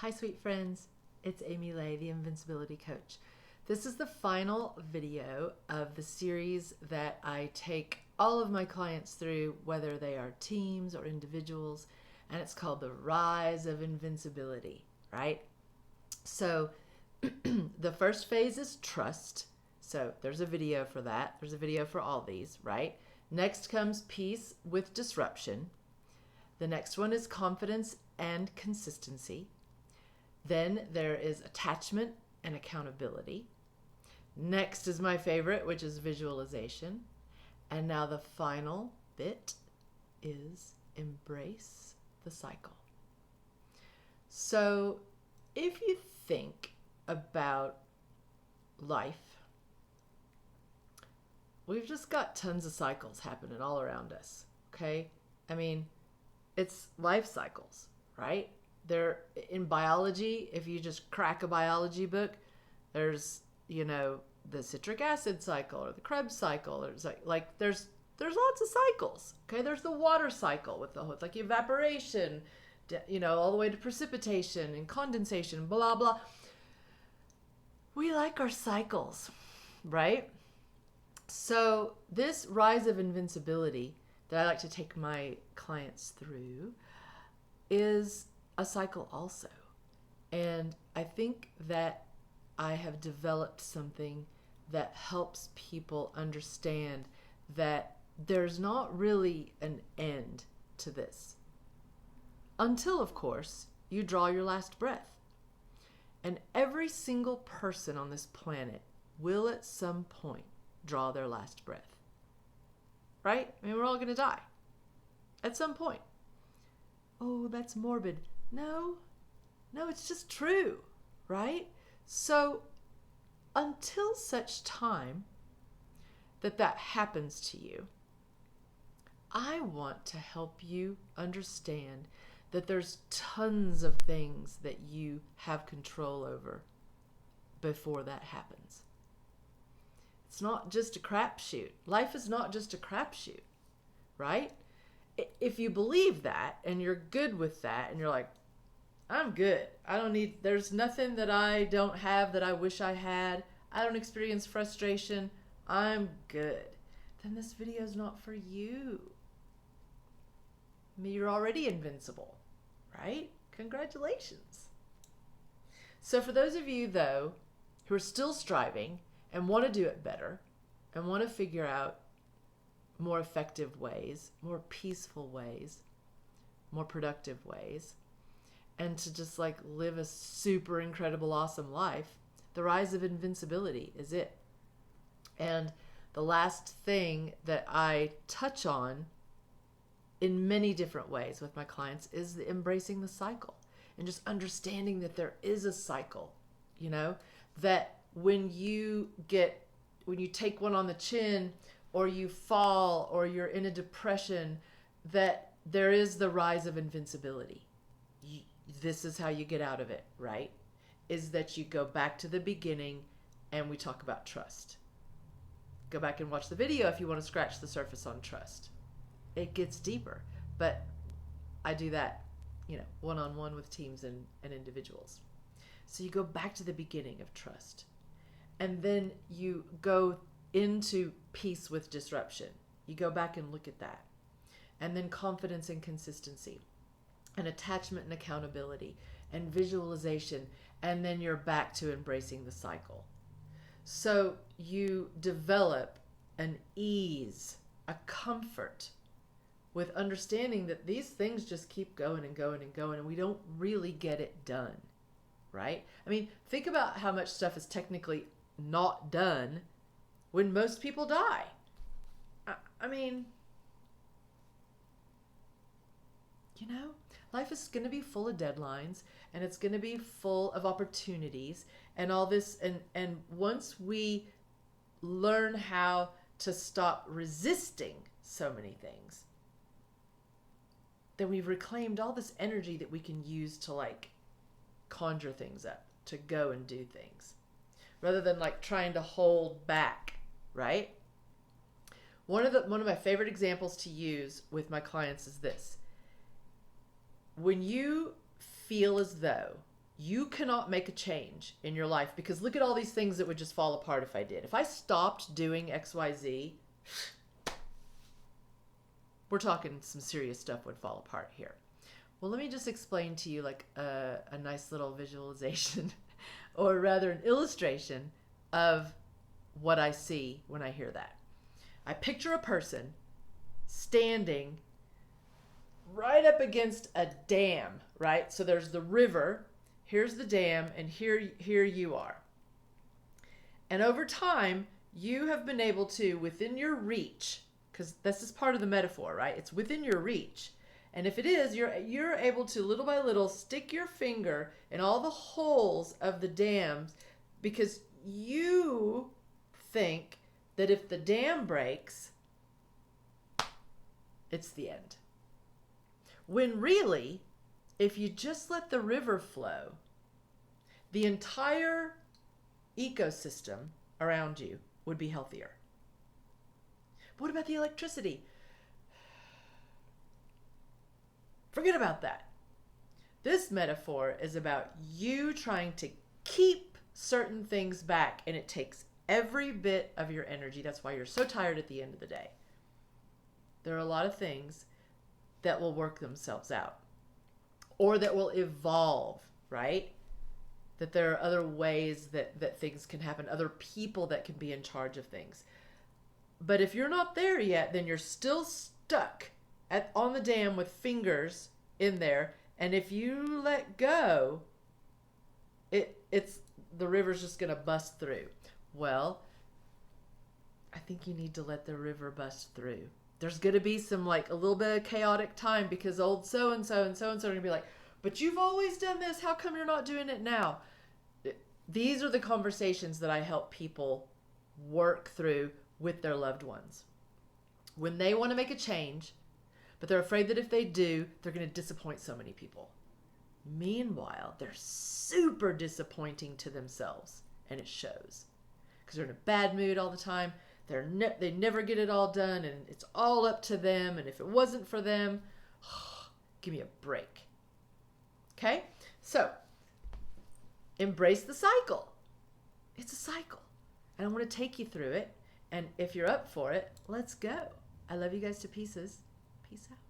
Hi, sweet friends. It's Amy Lay, the Invincibility Coach. This is the final video of the series that I take all of my clients through, whether they are teams or individuals, and it's called the Rise of Invincibility, right? So the first phase is trust. So there's a video for that. There's a video for all these, right? Next comes peace with disruption. The next one is confidence and consistency. Then there is attachment and accountability. Next is my favorite, which is visualization. And now the final bit is embrace the cycle. So if you think about life, we've just got tons of cycles happening all around us, okay? I mean, it's life cycles, right? They're in biology. If you just crack a biology book, there's, the citric acid cycle or the Krebs cycle. Or there's lots of cycles. Okay, there's the water cycle with like evaporation, all the way to precipitation and condensation, blah blah. We like our cycles, right? So this rise of invincibility that I like to take my clients through is a cycle also. And I think that I have developed something that helps people understand that there's not really an end to this. Until, of course, you draw your last breath. And every single person on this planet will at some point draw their last breath. Right? I mean, we're all going to die at some point. Oh, that's morbid. No, it's just true, right? So until such time that happens to you, I want to help you understand that there's tons of things that you have control over before that happens. It's not just a crapshoot. Life is not just a crapshoot, right? If you believe that and you're good with that and you're like, I'm good. There's nothing that I don't have that I wish I had. I don't experience frustration. I'm good. Then this video is not for you. I mean, you're already invincible, right? Congratulations. So for those of you, though, who are still striving and want to do it better and want to figure out more effective ways, more peaceful ways, more productive ways, and to just live a super incredible, awesome life, the rise of invincibility is it. And the last thing that I touch on in many different ways with my clients is embracing the cycle and just understanding that there is a cycle, that when you take one on the chin or you fall or you're in a depression, that there is the rise of invincibility. This is how you get out of it, right? Is that you go back to the beginning and we talk about trust. Go back and watch the video if you want to scratch the surface on trust. It gets deeper, but I do that, one-on-one with teams and individuals. So you go back to the beginning of trust, and then you go into peace with disruption. You go back and look at that. And then confidence and consistency, and attachment and accountability, and visualization, and then you're back to embracing the cycle. So you develop an ease, a comfort with understanding that these things just keep going and going and going, and we don't really get it done, right? I mean, think about how much stuff is technically not done when most people die. I mean, life is going to be full of deadlines, and it's going to be full of opportunities and all this. And once we learn how to stop resisting so many things, then we've reclaimed all this energy that we can use to conjure things up, to go and do things, rather than trying to hold back, right? One of my favorite examples to use with my clients is this. When you feel as though you cannot make a change in your life because look at all these things that would just fall apart if I did. If I stopped doing XYZ, we're talking some serious stuff would fall apart here. Well, let me just explain to you like a nice little visualization or rather an illustration of what I see when I hear that. I picture a person standing right up against a dam, right? So there's the river, here's the dam, and here you are. And over time, you have been able to, within your reach, because this is part of the metaphor, right? It's within your reach. And if it is, you're able to little by little stick your finger in all the holes of the dams because you think that if the dam breaks, it's the end. When really, if you just let the river flow, the entire ecosystem around you would be healthier. But what about the electricity? Forget about that. This metaphor is about you trying to keep certain things back, and it takes every bit of your energy. That's why you're so tired at the end of the day. There are a lot of things that will work themselves out or that will evolve, right? That there are other ways that things can happen, other people that can be in charge of things. But if you're not there yet, then you're still stuck on the dam with fingers in there. And if you let go, it's the river's just going to bust through. Well, I think you need to let the river bust through. There's going to be some like a little bit of chaotic time because old so-and-so and so-and-so are going to be like, but you've always done this. How come you're not doing it now? These are the conversations that I help people work through with their loved ones. When they want to make a change, but they're afraid that if they do, they're going to disappoint so many people. Meanwhile, they're super disappointing to themselves, and it shows. Because they're in a bad mood all the time. They never get it all done, and it's all up to them, and if it wasn't for them, give me a break. Okay? So, embrace the cycle. It's a cycle. And I want to take you through it. And if you're up for it, let's go. I love you guys to pieces. Peace out.